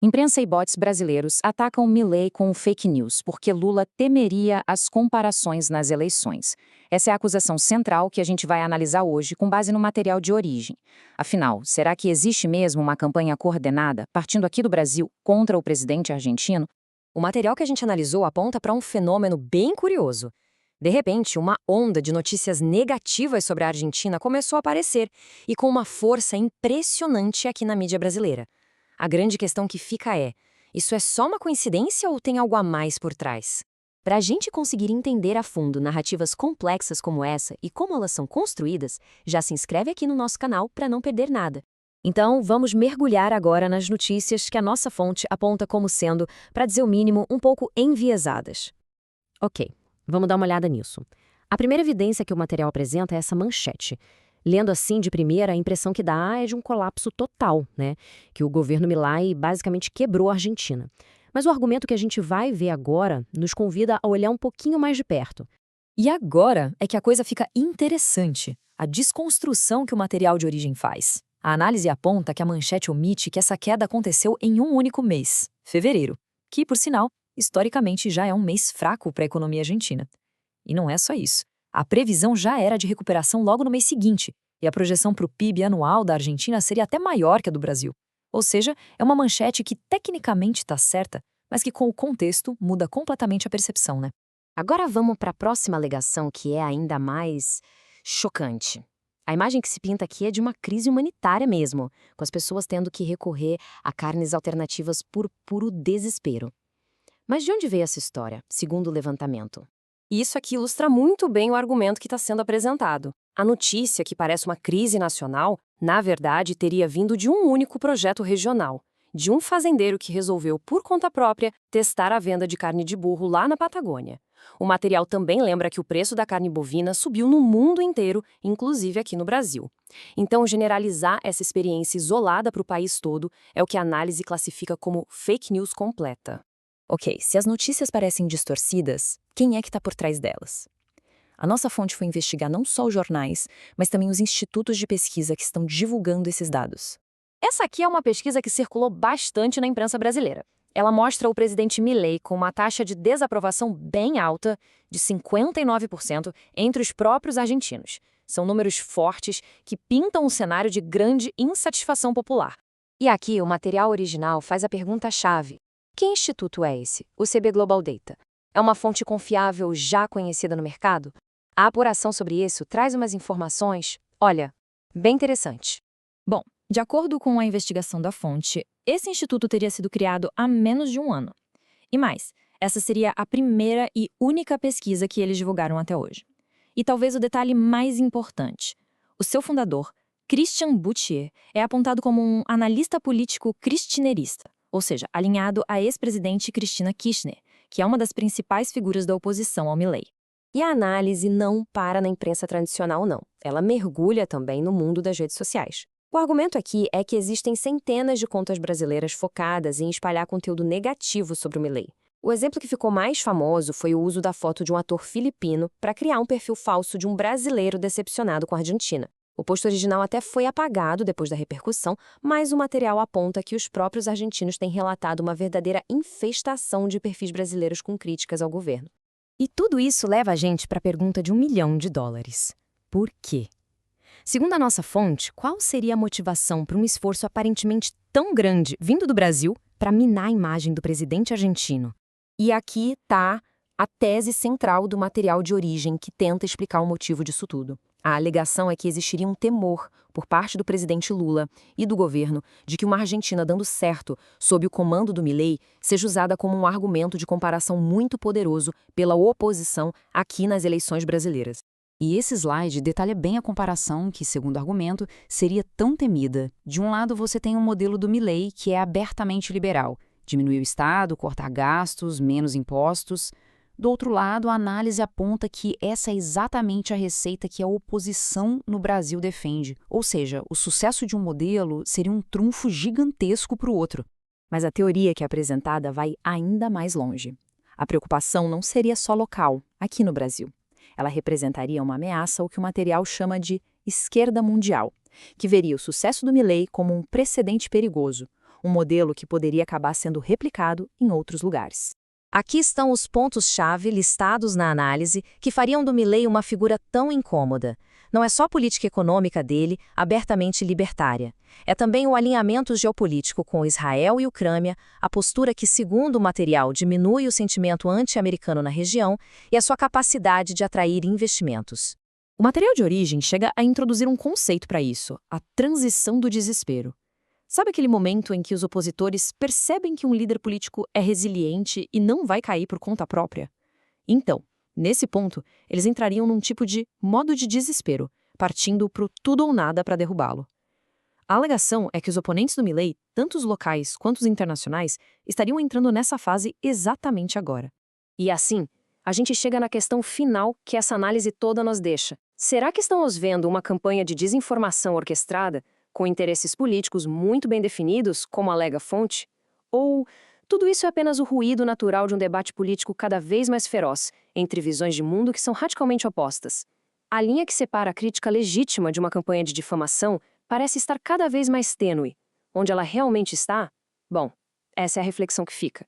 Imprensa e bots brasileiros atacam Milei com fake news porque Lula temeria as comparações nas eleições. Essa é a acusação central que a gente vai analisar hoje com base no material de origem. Afinal, será que existe mesmo uma campanha coordenada, partindo aqui do Brasil, contra o presidente argentino? O material que a gente analisou aponta para um fenômeno bem curioso. De repente, uma onda de notícias negativas sobre a Argentina começou a aparecer, e com uma força impressionante aqui na mídia brasileira. A grande questão que fica é: isso é só uma coincidência ou tem algo a mais por trás? Para a gente conseguir entender a fundo narrativas complexas como essa e como elas são construídas, já se inscreve aqui no nosso canal para não perder nada. Então, vamos mergulhar agora nas notícias que a nossa fonte aponta como sendo, para dizer o mínimo, um pouco enviesadas. Ok, vamos dar uma olhada nisso. A primeira evidência que o material apresenta é essa manchete. Lendo assim de primeira, a impressão que dá é de um colapso total, né? Que o governo Milei basicamente quebrou a Argentina. Mas o argumento que a gente vai ver agora nos convida a olhar um pouquinho mais de perto. E agora é que a coisa fica interessante, a desconstrução que o material de origem faz. A análise aponta que a manchete omite que essa queda aconteceu em um único mês, fevereiro, que, por sinal, historicamente já é um mês fraco para a economia argentina. E não é só isso. A previsão já era de recuperação logo no mês seguinte, e a projeção para o PIB anual da Argentina seria até maior que a do Brasil. Ou seja, é uma manchete que tecnicamente está certa, mas que com o contexto muda completamente a percepção, né? Agora vamos para a próxima alegação, que é ainda mais chocante. A imagem que se pinta aqui é de uma crise humanitária mesmo, com as pessoas tendo que recorrer a carnes alternativas por puro desespero. Mas de onde veio essa história, segundo o levantamento? Isso aqui ilustra muito bem o argumento que está sendo apresentado. A notícia, que parece uma crise nacional, na verdade teria vindo de um único projeto regional, de um fazendeiro que resolveu, por conta própria, testar a venda de carne de burro lá na Patagônia. O material também lembra que o preço da carne bovina subiu no mundo inteiro, inclusive aqui no Brasil. Então, generalizar essa experiência isolada para o país todo é o que a análise classifica como fake news completa. Ok, se as notícias parecem distorcidas, quem é que está por trás delas? A nossa fonte foi investigar não só os jornais, mas também os institutos de pesquisa que estão divulgando esses dados. Essa aqui é uma pesquisa que circulou bastante na imprensa brasileira. Ela mostra o presidente Milei com uma taxa de desaprovação bem alta, de 59%, entre os próprios argentinos. São números fortes que pintam um cenário de grande insatisfação popular. E aqui o material original faz a pergunta-chave: que instituto é esse? O CB Global Data. É uma fonte confiável já conhecida no mercado? A apuração sobre isso traz umas informações, olha, bem interessantes. Bom, de acordo com a investigação da fonte, esse instituto teria sido criado há menos de um ano. E mais, essa seria a primeira e única pesquisa que eles divulgaram até hoje. E talvez o detalhe mais importante: o seu fundador, Christian Boutier, é apontado como um analista político kirchnerista, ou seja, alinhado à ex-presidente Cristina Kirchner, que é uma das principais figuras da oposição ao Milei. E a análise não para na imprensa tradicional, não. Ela mergulha também no mundo das redes sociais. O argumento aqui é que existem centenas de contas brasileiras focadas em espalhar conteúdo negativo sobre o Milei. O exemplo que ficou mais famoso foi o uso da foto de um ator filipino para criar um perfil falso de um brasileiro decepcionado com a Argentina. O post original até foi apagado depois da repercussão, mas o material aponta que os próprios argentinos têm relatado uma verdadeira infestação de perfis brasileiros com críticas ao governo. E tudo isso leva a gente para a pergunta de $1 milhão. Por quê? Segundo a nossa fonte, qual seria a motivação para um esforço aparentemente tão grande vindo do Brasil para minar a imagem do presidente argentino? E aqui está a tese central do material de origem que tenta explicar o motivo disso tudo. A alegação é que existiria um temor, por parte do presidente Lula e do governo, de que uma Argentina dando certo, sob o comando do Milei, seja usada como um argumento de comparação muito poderoso pela oposição aqui nas eleições brasileiras. E esse slide detalha bem a comparação que, segundo o argumento, seria tão temida. De um lado, você tem um modelo do Milei, que é abertamente liberal. Diminuir o Estado, cortar gastos, menos impostos. Do outro lado, a análise aponta que essa é exatamente a receita que a oposição no Brasil defende. Ou seja, o sucesso de um modelo seria um trunfo gigantesco para o outro. Mas a teoria que é apresentada vai ainda mais longe. A preocupação não seria só local, aqui no Brasil. Ela representaria uma ameaça ao que o material chama de esquerda mundial, que veria o sucesso do Milei como um precedente perigoso, um modelo que poderia acabar sendo replicado em outros lugares. Aqui estão os pontos-chave listados na análise que fariam do Milei uma figura tão incômoda. Não é só a política econômica dele, abertamente libertária. É também o alinhamento geopolítico com Israel e Ucrânia, a postura que, segundo o material, diminui o sentimento anti-americano na região e a sua capacidade de atrair investimentos. O material de origem chega a introduzir um conceito para isso, a transição do desespero. Sabe aquele momento em que os opositores percebem que um líder político é resiliente e não vai cair por conta própria? Então, nesse ponto, eles entrariam num tipo de modo de desespero, partindo para o tudo ou nada para derrubá-lo. A alegação é que os oponentes do Milei, tanto os locais quanto os internacionais, estariam entrando nessa fase exatamente agora. E assim, a gente chega na questão final que essa análise toda nos deixa. Será que estamos vendo uma campanha de desinformação orquestrada, com interesses políticos muito bem definidos, como alega a fonte? Ou tudo isso é apenas o ruído natural de um debate político cada vez mais feroz, entre visões de mundo que são radicalmente opostas? A linha que separa a crítica legítima de uma campanha de difamação parece estar cada vez mais tênue. Onde ela realmente está? Bom, essa é a reflexão que fica.